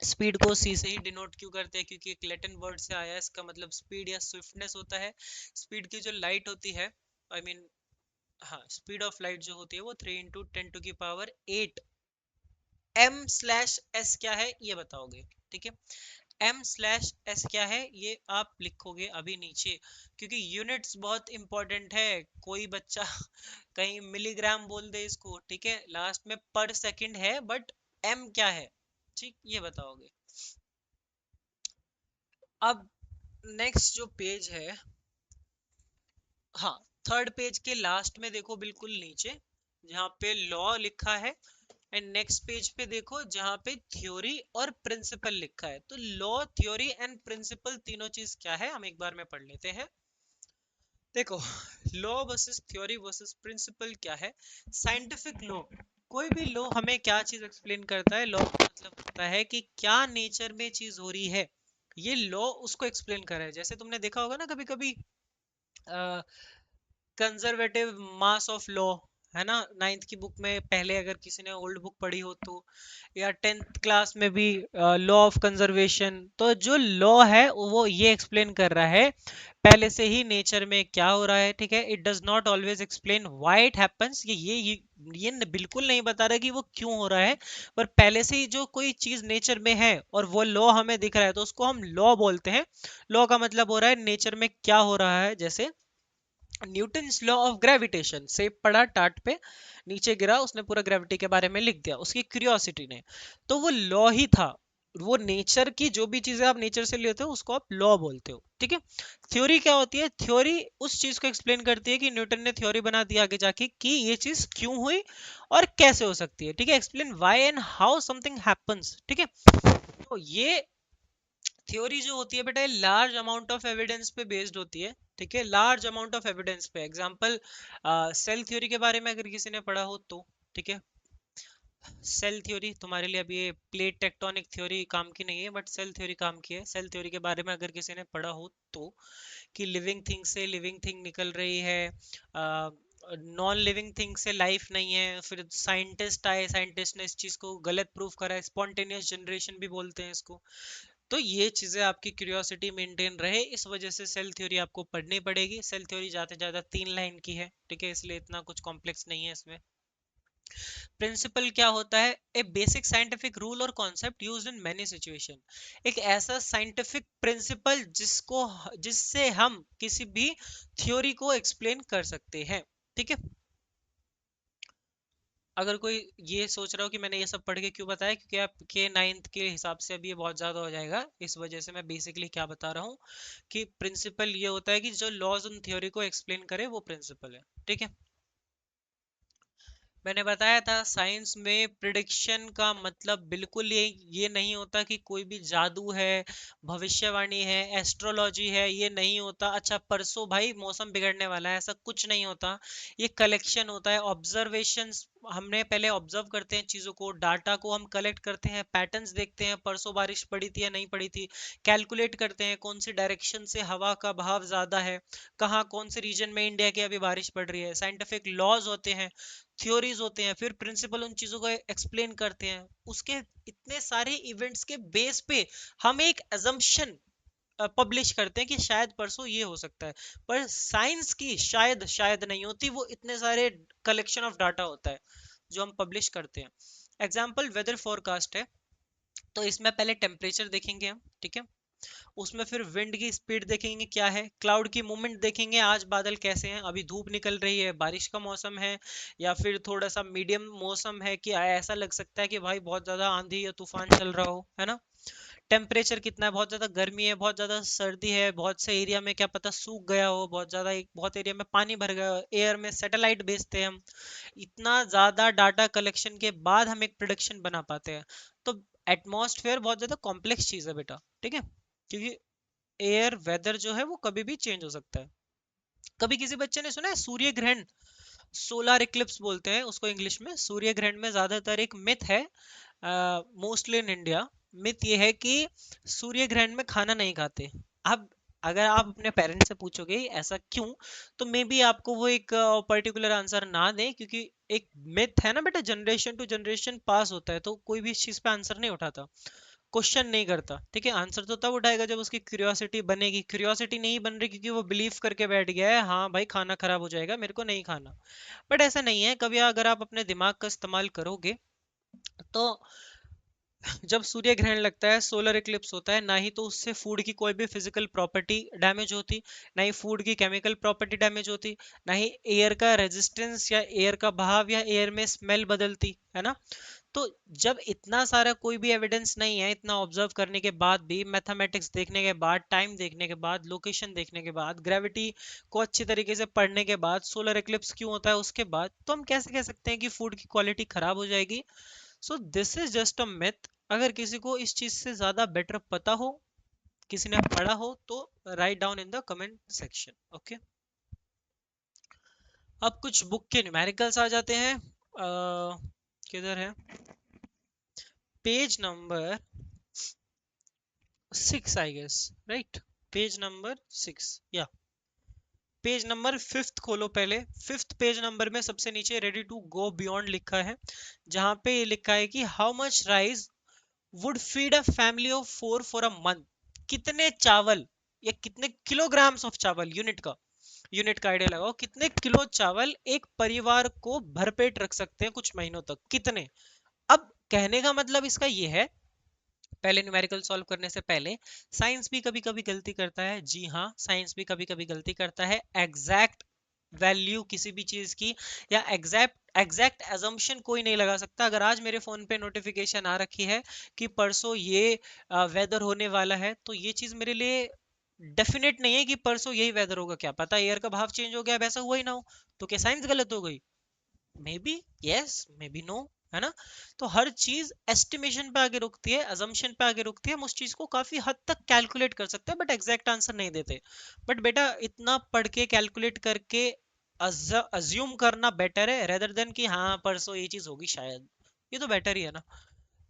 स्पीड को सी से ही डिनोट क्यों करते हैं, क्योंकि एक लैटिन वर्ड से आया है, इसका मतलब स्पीड या स्विफ्टनेस होता है। स्पीड की जो लाइट होती है, आई मीन, हाँ, स्पीड ऑफ लाइट जो होती है वो 3 × 10⁸ एम स्लैश एस क्या है ये बताओगे, ठीक है। एम स्लैश एस क्या है ये आप लिखोगे अभी नीचे, क्योंकि यूनिट्स बहुत इंपॉर्टेंट है। कोई बच्चा कहीं मिलीग्राम बोल दे इसको, ठीक है, लास्ट में पर सेकंड है, बट एम क्या है, ठीक, ये बताओगे। अब नेक्स्ट जो पेज है, हाँ, थर्ड पेज के लास्ट में देखो बिल्कुल नीचे जहाँ पे लॉ लिखा है, एंड नेक्स्ट पेज पे देखो जहाँ पे थ्योरी और प्रिंसिपल लिखा है। तो लॉ, थ्योरी एंड प्रिंसिपल तीनों चीज क्या है हम एक बार में पढ़ लेते हैं। देखो, law versus theory versus principle क्या है। साइंटिफिक लॉ, कोई भी लॉ हमें क्या चीज एक्सप्लेन करता है, लॉ का मतलब होता है कि क्या नेचर में चीज हो रही है, ये लॉ उसको एक्सप्लेन कर रहा है। जैसे तुमने देखा होगा ना कभी कभी कंजर्वेटिव मास ऑफ लॉ, है ना, नाइन्थ की बुक में पहले अगर किसी ने ओल्ड बुक पढ़ी हो तो, या टेंथ क्लास में भी लॉ ऑफ कंजर्वेशन। तो जो लॉ है वो ये एक्सप्लेन कर रहा है पहले से ही नेचर में क्या हो रहा है, ठीक है। It does not always explain why it happens, बिल्कुल नहीं बता रहा कि वो क्यों हो रहा है, पर पहले से ही जो कोई चीज नेचर में है और वो लॉ हमें दिख रहा है तो उसको हम लॉ बोलते हैं। लॉ का मतलब हो रहा है नेचर में क्या हो रहा है। जैसे न्यूटन्स लॉ ऑफ ग्रेविटेशन से पढ़ा टाट पे, नीचे गिरा, उसने पूरा ग्रेविटी के बारे में लिख दिया उसकी क्यूरियोसिटी ने, तो वो लॉ ही था। वो नेचर की जो भी चीजें आप नेचर से लेते हो उसको आप लॉ बोलते हो, ठीक है। थ्योरी क्या होती है, थ्योरी उस चीज को एक्सप्लेन करती है कि न्यूटन ने थ्योरी बना दी आगे जाके कि ये चीज क्यों हुई और कैसे हो सकती है, ठीक है। Explain why and how something happens, ठीक है। तो ये थ्योरी जो होती है बेटा, लार्ज अमाउंट ऑफ एविडेंस पे बेस्ड होती है, ठीक है, लार्ज अमाउंट ऑफ एविडेंस पे। एग्जांपल, सेल थ्योरी के बारे में अगर किसी ने पढ़ा हो तो, ठीक है, सेल थ्योरी तुम्हारे लिए अभी ये प्लेट टेक्टोनिक थ्योरी काम की नहीं है, बट सेल थ्योरी काम की है। सेल थ्योरी के बारे में अगर किसी ने पढ़ा हो तो, कि लिविंग थिंग से लिविंग थिंग निकल रही है, नॉन लिविंग थिंग से लाइफ नहीं है, फिर साइंटिस्ट आए, साइंटिस्ट ने इस चीज को गलत प्रूफ करा, स्पॉन्टेनियस जनरेशन भी बोलते हैं इसको। तो ये चीजें आपकी क्यूरियोसिटी मेंटेन रहे इस वजह से सेल थ्योरी आपको पढ़नी पड़ेगी। सेल थ्योरी ज्यादा से ज्यादा 3 लाइन की है, ठीक है, इसलिए इतना कुछ कॉम्प्लेक्स नहीं है इसमें। प्रिंसिपल क्या होता है, ए बेसिक साइंटिफिक रूल और concept used in many situation. एक ऐसा साइंटिफिक प्रिंसिपल जिससे हम किसी भी थ्योरी को एक्सप्लेन कर सकते हैं, ठीक है। अगर कोई ये सोच रहा हो कि मैंने ये सब पढ़ के क्यों बताया, क्योंकि आपके नाइन्थ के हिसाब से अभी ये बहुत ज़्यादा हो जाएगा, इस वजह से मैं बेसिकली क्या बता रहा हूँ कि प्रिंसिपल ये होता है कि जो लॉज एंड थ्योरी को एक्सप्लेन करे वो प्रिंसिपल है, ठीक है। मैंने बताया था साइंस में प्रिडिक्शन का मतलब बिल्कुल ये नहीं होता कि कोई भी जादू है, भविष्यवाणी है, एस्ट्रोलॉजी है, ये नहीं होता। अच्छा, परसों भाई मौसम बिगड़ने वाला है, ऐसा कुछ नहीं होता। ये कलेक्शन होता है, ऑब्जर्वेशंस। हमने पहले ऑब्जर्व करते हैं चीजों को, डाटा को हम कलेक्ट करते हैं, पैटर्न्स देखते हैं, परसों बारिश पड़ी थी या नहीं पड़ी थी, कैलकुलेट करते हैं कौन सी डायरेक्शन से हवा का बहाव ज्यादा है, कहाँ कौन से रीजन में इंडिया की अभी बारिश पड़ रही है। साइंटिफिक लॉज होते हैं, थ्योरीज होते हैं, फिर प्रिंसिपल उन चीजों को एक्सप्लेन करते हैं। उसके इतने सारे इवेंट्स के बेस पे हम एक अजम्पशन पब्लिश करते हैं कि शायद परसों ये हो सकता है, पर साइंस की शायद शायद नहीं होती, वो इतने सारे कलेक्शन ऑफ डाटा होता है जो हम पब्लिश करते हैं। एग्जाम्पल वेदर फोरकास्ट है, तो इसमें पहले टेम्परेचर देखेंगे हम, ठीक है, उसमें फिर विंड की स्पीड देखेंगे क्या है, क्लाउड की मूवमेंट देखेंगे, आज बादल कैसे हैं, अभी धूप निकल रही है, बारिश का मौसम है, या फिर थोड़ा सा मीडियम मौसम है कि ऐसा लग सकता है कि भाई बहुत ज्यादा आंधी या तूफान चल रहा हो, है ना। टेम्परेचर कितना है, बहुत ज्यादा गर्मी है, बहुत ज्यादा सर्दी है, बहुत से एरिया में क्या पता सूख गया हो, बहुत ज्यादा एक बहुत एरिया में पानी भर गया हो, एयर में सैटेलाइट भेजते हैं हम। इतना ज्यादा डाटा कलेक्शन के बाद हम एक प्रोडिक्शन बना पाते हैं। तो एटमॉस्फेयर बहुत ज्यादा कॉम्प्लेक्स चीज है बेटा, ठीक है, क्योंकि एयर वेदर जो है वो कभी भी चेंज हो सकता है। कभी किसी बच्चे ने सुना है सूर्य ग्रहण, सोलर इक्लिप्स बोलते हैं उसको इंग्लिश में, सूर्य ग्रहण में ज्यादातर एक मिथ है, मोस्टली इन इंडिया, मिथ ये है कि सूर्य ग्रहण में खाना नहीं खाते। अब अगर आप अपने पेरेंट्स से पूछोगे ऐसा क्यों, तो मे बी आपको वो एक पर्टिकुलर आंसर ना दे, क्योंकि एक मिथ है ना बेटा, जनरेशन टू जनरेशन पास होता है, तो कोई भी इस चीज पे आंसर नहीं उठाता, क्वेश्चन नहीं करता, ठीक है। आंसर तो तब उठाएगा जब उसकी क्यूरियोसिटी बनेगी, क्यूरियोसिटी नहीं बन रही क्योंकि वो बिलीव करके बैठ गया है हाँ भाई खाना खराब हो जाएगा मेरे को नहीं खाना। बट ऐसा नहीं है, कभी अगर आप अपने दिमाग का इस्तेमाल करोगे तो जब सूर्य ग्रहण लगता है, सोलर इक्लिप्स होता है, ना ही तो उससे फूड की कोई भी फिजिकल प्रॉपर्टी डैमेज होती, ना ही फूड की केमिकल प्रॉपर्टी डैमेज होती, ना ही एयर का रेजिस्टेंस या एयर का बहाव या एयर में स्मेल बदलती, है ना। तो जब इतना सारा कोई भी एविडेंस नहीं है, इतना ऑब्जर्व करने के बाद भी, मैथमेटिक्स देखने के बाद, टाइम देखने के बाद, लोकेशन देखने के बाद, ग्रेविटी को अच्छी तरीके से पढ़ने के बाद, सोलर इक्लिप्स क्यों होता है उसके बाद, तो हम कैसे कह सकते हैं कि फूड की क्वालिटी खराब हो जाएगी। So this is just a myth. अगर किसी को इस चीज से ज्यादा बेटर पता हो, किसी ने पढ़ा हो, तो write down in the comment section, okay. अब कुछ बुक के न्यूमेरिकल्स आ जाते हैं, किधर है, page number 6 I guess, right, page number 6 या पेज नंबर 5th खोलो पहले। 5th पेज नंबर में सबसे नीचे रेडी टू गो बियॉन्ड लिखा है, जहां पे ये लिखा है कि how much rice would feed a family of 4 for a month. कितने चावल या कितने किलोग्राम्स ऑफ चावल, यूनिट का आइडिया लगाओ, कितने किलो चावल एक परिवार को भरपेट रख सकते हैं कुछ महीनों तक, कितने। अब कहने का मतलब इसका ये है, पहले न्यूमेरिकल सॉल्व करने से पहले, साइंस भी कभी कभी गलती करता है, जी हाँ साइंस भी कभी कभी गलती करता है, एग्जैक्ट वैल्यू किसी भी चीज की या एग्जैक्ट एजम्पशन कोई नहीं लगा सकता। अगर आज मेरे फोन पे नोटिफिकेशन आ रखी है कि परसों ये वेदर होने वाला है, तो ये चीज मेरे लिए डेफिनेट नहीं है कि परसों यही वेदर होगा, क्या पता एयर का भाव चेंज हो गया, वैसा हुआ ही ना हो, तो क्या साइंस गलत हो गई? Maybe yes, maybe no, है ना। तो हर चीज एस्टिमेशन पे आगे रुकती है, अजम्पशन पे आगे रुकती है, हम उस चीज को काफी हद तक कैलकुलेट कर सकते हैं बट एग्जैक्ट आंसर नहीं देते। बट बेटा इतना पढ़ के कैलकुलेट करके अज्यूम करना बेटर है रेदर देन कि हाँ परसों ये चीज होगी शायद, ये तो बेटर ही है ना।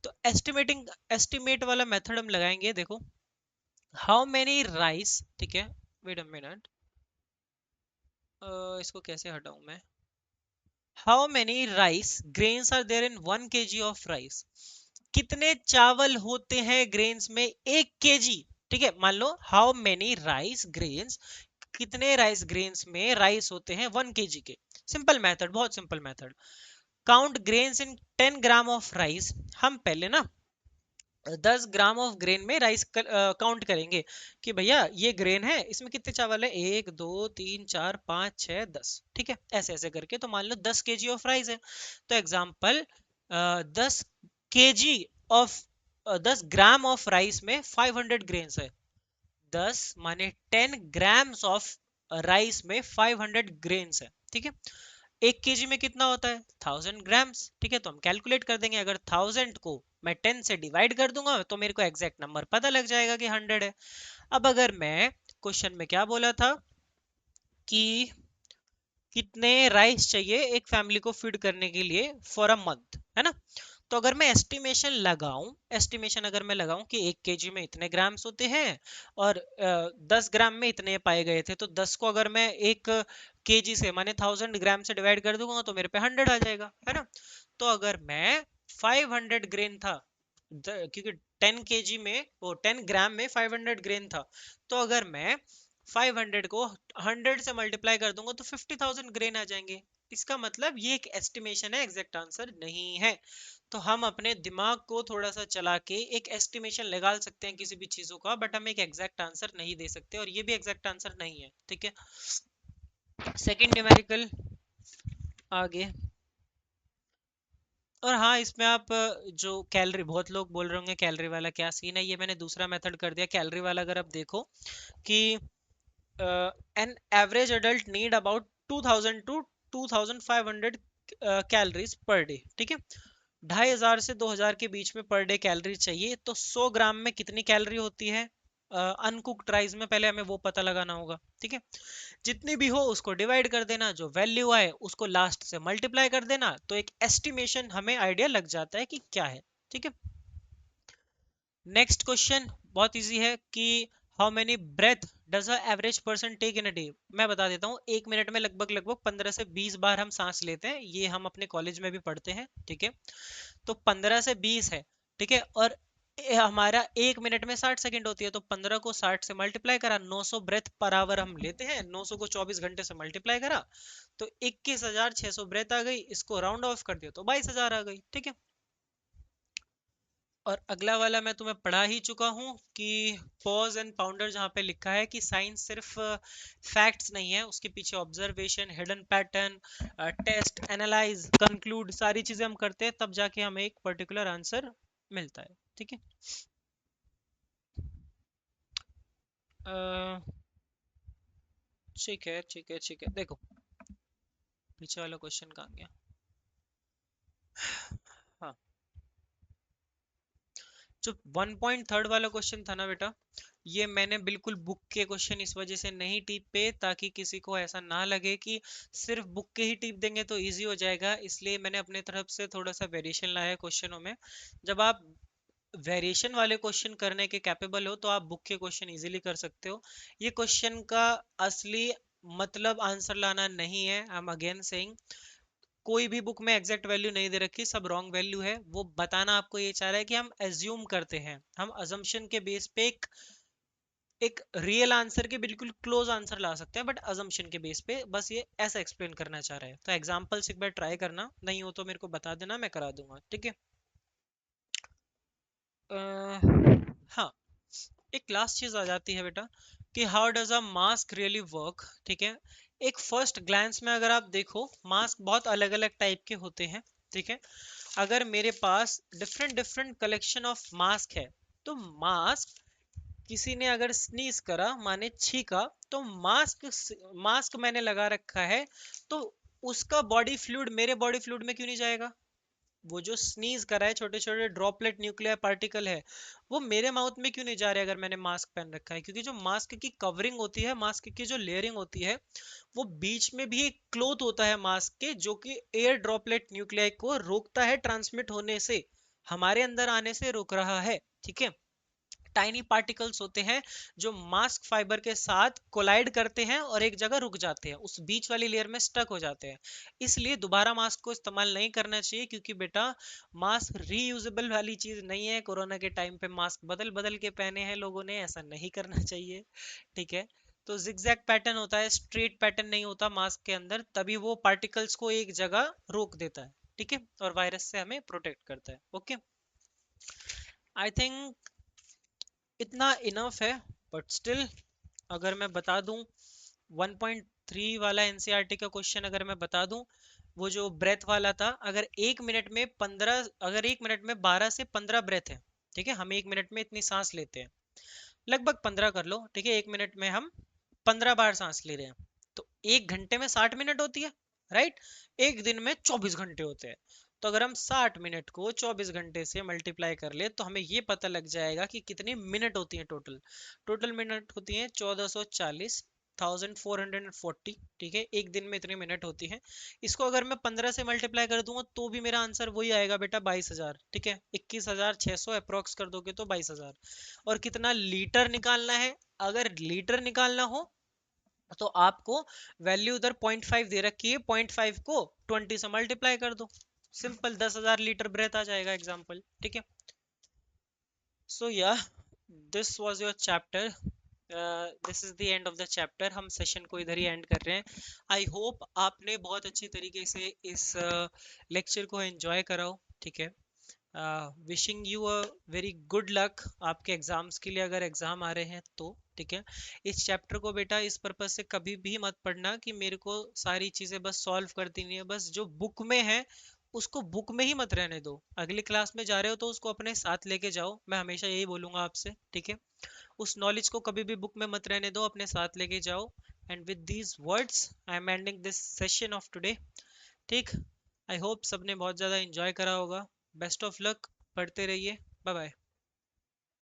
तो एस्टिमेट वाला मेथड हम लगाएंगे, देखो, हाउ मेनी राइस, ठीक है, वेट अ मिनट, इसको कैसे हटाऊं मैं, how many rice grains are there in 1 kg of rice. कितने चावल होते हैं ग्रेन्स में 1 kg, ठीक है, मान लो हाउ मेनी राइस ग्रेन्स, कितने राइस ग्रेन्स में राइस होते हैं 1 kg के। सिंपल मेथड, बहुत simple method. Count grains in 10 gram of rice. हम पहले ना 10 ग्राम ऑफ ग्रेन में राइस काउंट करेंगे कि भैया ये ग्रेन है, इसमें कितने चावल है, 1 2 3 4 5 6 10, ठीक है, ऐसे ऐसे करके, तो मान लो 10 kg ऑफ राइस है, तो example 10 kg of 10 gram of rice में 500 ग्रेन्स है, 10 माने 10 ग्राम्स ऑफ राइस में 500 ग्रेन्स है, ठीक है। 1 kg में कितना होता है, 1000 ग्राम्स, ठीक है, तो हम कैलकुलेट कर देंगे, अगर 1000 को मैं 10 से डिवाइड कर दूंगा तो मेरे को एग्जैक्ट नंबर पता लग जाएगा कि 100 है। अब अगर मैं क्वेश्चन में क्या बोला था कि कितने राइस चाहिए एक फैमिली को फीड करने के लिए फॉर अ मंथ, है ना, तो अगर मैं एस्टिमेशन अगर मैं लगाऊं कि 1 kg में इतने ग्राम्स होते हैं और 10 ग्राम में इतने पाए गए थे, तो 10 को अगर मैं 1 kg से माने 1000 ग्राम से डिवाइड कर दूंगा तो मेरे पे 100 आ जाएगा, है ना। तो अगर मैं 500 ग्रेन था, क्योंकि 10 kg में वो 10 ग्राम में 500 ग्रेन था, तो अगर मैं 500 को 100 से मल्टीप्लाई कर दूंगा तो 50,000 ग्रेन आ जाएंगे। इसका मतलब ये एक एस्टिमेशन है, एग्जैक्ट आंसर नहीं है। तो हम अपने दिमाग को थोड़ा सा चला के एक एस्टिमेशन लगा सकते हैं किसी भी चीजों का, बट हम एक एग्जैक्ट आंसर नहीं दे सकते, और ये भी एग्जैक्ट आंसर नहीं है, ठीक है। सेकंड न्यूमेरिकल आगे, और हाँ इसमें आप जो कैलोरी, बहुत लोग बोल रहे होंगे कैलोरी वाला क्या सीन है, ये मैंने दूसरा मेथड कर दिया। कैलोरी वाला अगर आप देखो कि an average adult need about 2000 to 2500 calories per day, ठीक है। 2,500 से 2,000 के बीच में पर डे कैलोरी चाहिए। तो 100 ग्राम में कितनी कैलोरी होती है अनकुक्ड राइस में, पहले हमें वो पता लगाना होगा। ठीक है, जितनी भी हो उसको डिवाइड कर देना, जो वैल्यू आए उसको लास्ट से मल्टीप्लाई कर देना, तो एक एस्टिमेशन हमें आइडिया लग जाता है कि क्या है। ठीक है, नेक्स्ट क्वेश्चन बहुत इजी है कि how many breath does a average person take in a day. मैं बता देता हूँ, एक मिनट में लगभग लगभग 15 से 20 बार हम सांस लेते हैं, ये हम अपने कॉलेज में भी पढ़ते हैं। ठीक है, तो 15 से 20 है। ठीक है, और हमारा एक मिनट में 60 सेकंड होती है, तो 15 को 60 से मल्टीप्लाई करा, 900 ब्रेथ पर आवर हम लेते हैं, 900 को 24 घंटे से मल्टीप्लाई करा तो 21,600 ब्रेथ आ गई, इसको राउंड ऑफ कर दिया तो 22,000 आ गई। ठीक है, और अगला वाला मैं तुम्हें पढ़ा ही चुका हूँ कि पॉज एंड पाउंडर, जहाँ पे लिखा है कि साइंस सिर्फ फैक्ट्स नहीं है, उसके पीछे observation, hidden pattern, test, analyse, conclude, सारी चीजें हम करते हैं, तब जाके हमें एक पर्टिकुलर आंसर मिलता है। ठीक है, अ, ठीक है ठीक है ठीक है, देखो पीछे वाला क्वेश्चन कहाँ गया। हाँ, जो 1.3 वाला क्वेश्चन था ना बेटा, ये मैंने बिल्कुल बुक के क्वेश्चन इस वजह से नहीं टिप पे, ताकि किसी को ऐसा ना लगे कि सिर्फ बुक के ही टिप देंगे तो इजी हो जाएगा, इसलिए मैंने अपने तरफ से थोड़ा सा वेरिएशन लाया है क्वेश्चनों में। जब आप वेरिएशन वाले क्वेश्चन करने के कैपेबल हो तो आप बुक के क्वेश्चन इजीली कर सकते हो। ये क्वेश्चन का असली मतलब आंसर लाना नहीं है, आई एम अगेन सेइंग, कोई भी बुक में एग्जैक्ट वैल्यू नहीं दे रखी, सब रॉन्ग वैल्यू है। वो बताना आपको ये चाह रहा है कि हम एज्यूम करते हैं, हम अजम्पशन के बेस पे एक रियल आंसर के बिल्कुल क्लोज आंसर ला सकते हैं, बट अजम्पशन के बेस पे, बस ये ऐसा एक्सप्लेन करना चाह रहा है। तो एग्जांपल्स एक बार ट्राई करना, नहीं हो तो मेरे को बता देना, मैं करा दूंगा। ठीक है, हाँ, एक लास्ट चीज आ जाती है बेटा कि how does a mask really work. ठीक है, एक फर्स्ट ग्लैंस में अगर आप देखो, मास्क बहुत अलग अलग टाइप के होते हैं। ठीक है, अगर मेरे पास different different collection of mask है, तो मास्क, किसी ने अगर स्नीज करा माने छींका, तो मास्क मास्क मैंने लगा रखा है, तो उसका बॉडी फ्लूइड मेरे बॉडी फ्लूइड में क्यों नहीं जाएगा। वो जो स्नीज करा है, छोटे छोटे ड्रॉपलेट न्यूक्लियर पार्टिकल है, वो मेरे माउथ में क्यों नहीं जा रहे अगर मैंने मास्क पहन रखा है। क्योंकि जो मास्क की कवरिंग होती है, मास्क की जो लेयरिंग होती है, वो बीच में भी एक क्लोथ होता है मास्क के, जो कि एयर ड्रॉपलेट न्यूक्लियाई को रोकता है ट्रांसमिट होने से, हमारे अंदर आने से रोक रहा है। ठीक है, टाइनी पार्टिकल्स होते हैं जो मास्क फाइबर के साथ कोलाइड करते हैं और एक जगह रुक जाते हैं, उस बीच वाली लेयर में स्टक हो जाते हैं। इसलिए दोबारा मास्क को इस्तेमाल नहीं करना चाहिए, क्योंकि बेटा मास्क रीयूजेबल वाली चीज नहीं है। कोरोना के टाइम पे मास्क बदल बदल के पहने हैं लोगों ने, ऐसा नहीं करना चाहिए। ठीक है, तो जिगजैग पैटर्न होता है, स्ट्रेट पैटर्न नहीं होता मास्क के अंदर, तभी वो पार्टिकल्स को एक जगह रोक देता है। ठीक है, और वायरस से हमें प्रोटेक्ट करता है। ओके, आई थिंक इतना इनफ है, बट स्टिल अगर मैं बता दूं, 1.3 वाला एनसीईआरटी का क्वेश्चन अगर मैं बता दूं, वो जो ब्रेथ वाला था, अगर एक मिनट में 15, अगर एक मिनट में 12 से 15 ब्रेथ है, ठीक है, हम एक मिनट में इतनी सांस लेते हैं, लगभग 15 कर लो। ठीक है, एक मिनट में हम 15 बार सांस ले रहे हैं, तो एक घंटे में 60 मिनट होती है, राइट। एक दिन में 24 घंटे होते हैं, तो अगर हम 60 मिनट को 24 घंटे से मल्टीप्लाई कर ले, तो हमें ये पता लग जाएगा कि कितनी मिनट होती हैं टोटल। टोटल मिनट होती हैं 1440, 1440। ठीक है, एक दिन में इतनी मिनट होती है। इसको अगर मैं 15 से मल्टीप्लाई कर दूंगा तो भी मेरा आंसर वही आएगा बेटा, 22,000। ठीक है, 21,600 अप्रोक्स कर दोगे तो 22,000। और कितना लीटर निकालना है, अगर लीटर निकालना हो तो आपको वैल्यू उधर 0.5 दे रखी है, 0.5 को 20 से मल्टीप्लाई कर दो, सिंपल 10,000 लीटर ब्रेथ आ जाएगा एग्जाम्पल। ठीक है, सो या this was your chapter, this is the end of the chapter, हम सेशन को इधर ही एंड कर रहे हैं। आई होप आपने बहुत अच्छी तरीके से इस लेक्चर को एंजॉय कराओ। ठीक है, wishing you a very good luck आपके एग्जाम्स के लिए, अगर एग्जाम आ रहे हैं तो। ठीक है, इस चैप्टर को बेटा इस पर्पज से कभी भी मत पढ़ना कि मेरे को सारी चीजें बस सॉल्व कर देनी है, बस जो बुक में है उसको बुक में ही मत रहने दो। अगली क्लास में जा रहे हो तो उसको अपने साथ लेके जाओ, मैं हमेशा यही बोलूंगा आपसे। ठीक है, उस नॉलेज को कभी भी बुक में मत रहने दो, अपने साथ लेके जाओ। And with these words I am ending this session of today. ठीक, आई होप सबने बहुत ज़्यादा इंजॉय करा होगा। बेस्ट ऑफ लक, पढ़ते रहिए। Bye bye.